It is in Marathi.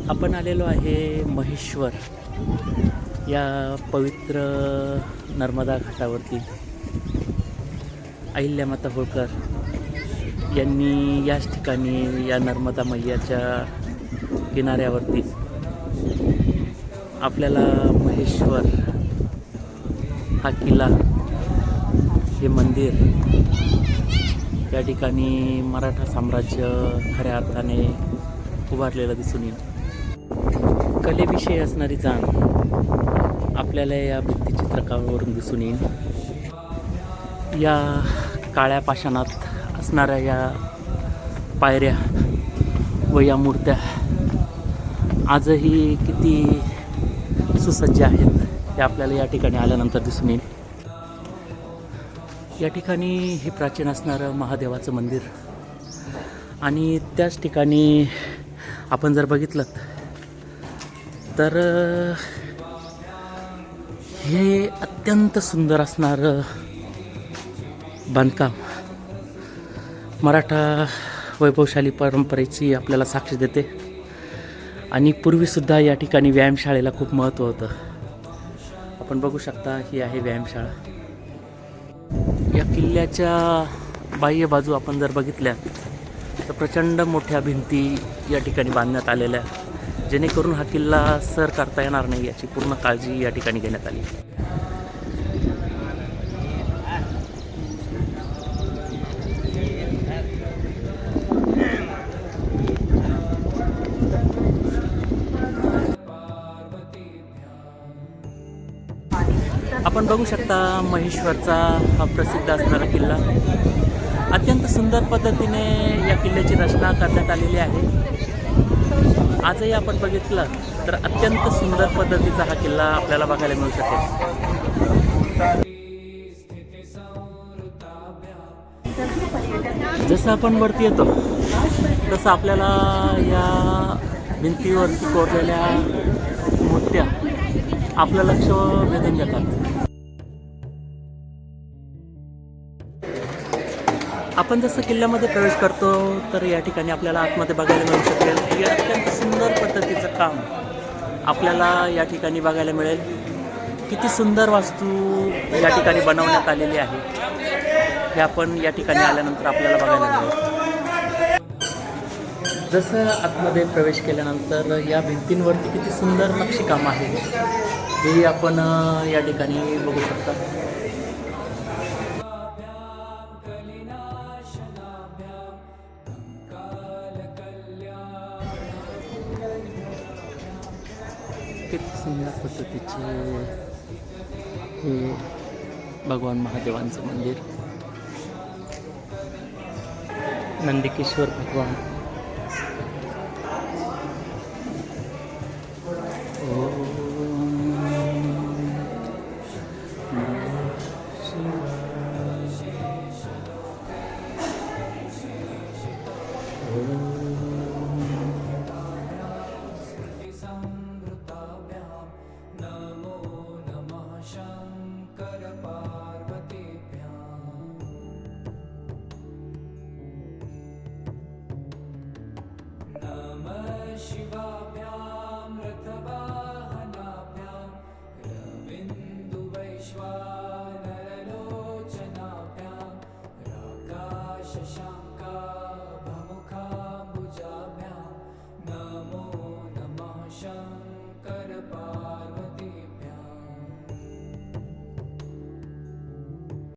आपण आलेलो आहे महेश्वर या पवित्र नर्मदा घाटावरती. अहिल्यामाता होळकर यांनी याच ठिकाणी या नर्मदा मैयाच्या किनाऱ्यावरती आपल्याला महेश्वर हा किल्ला, हे मंदिर, या ठिकाणी मराठा साम्राज्य खऱ्या अर्थाने उभारलेलं दिसून येईल. कलेविषयी असणारी जाण आपल्याला या भित्तिचित्रकावरून दिसून येईल. या काळ्या पाषाणात असणाऱ्या या पायऱ्या व या मूर्त्या आजही किती सुसज्ज आहेत हे आपल्याला या ठिकाणी आल्यानंतर दिसून येईल. या ठिकाणी हे प्राचीन असणारं महादेवाचं मंदिर आणि त्याच ठिकाणी आपण जर बघितलं तर हे अत्यंत सुंदर असणारं बांधकाम मराठा वैभवशाली परंपरेची आपल्याला साक्ष देते. आणि पूर्वीसुद्धा या ठिकाणी व्यायामशाळेला खूप महत्त्व होतं. आपण बघू शकता ही आहे व्यायामशाळा. या किल्ल्याच्या बाह्य बाजू आपण जर बघितल्या तर प्रचंड मोठ्या भिंती या ठिकाणी बांधण्यात आलेल्या, जेणेकरून हा किल्ला सर करता येणार नाही याची पूर्ण काळजी या ठिकाणी घेण्यात आली. आपण बघू शकता महेश्वरचा हा प्रसिद्ध असणारा किल्ला. अत्यंत सुंदर पद्धतीने या किल्ल्याची रचना करण्यात आलेली आहे. आजही आपण बघितलं तर अत्यंत सुंदर पद्धतीचा हा किल्ला आपल्याला बघायला मिळू शकेल. जसं आपण वरती येतो तसं आपल्याला या भिंतीवरती कोरलेल्या मूर्त्या आपलं लक्ष वेधून घेतात. आपण जसं किल्ल्यामध्ये प्रवेश करतो तर या ठिकाणी आपल्याला आतमध्ये बघायला मिळू शकेल की अत्यंत सुंदर पद्धतीचं काम आपल्याला या ठिकाणी बघायला मिळेल. किती सुंदर वास्तू या ठिकाणी बनवण्यात आलेली आहे हे आपण या ठिकाणी आल्यानंतर आपल्याला बघायला मिळेल. जसं आतमध्ये प्रवेश केल्यानंतर या भिंतींवरती किती सुंदर नक्षीकाम आहे हे आपण या ठिकाणी बघू शकता. किती सुंदर पद्धतीचे हे भगवान महादेवांचं मंदिर, नंदिकेश्वर भगवान. Shasha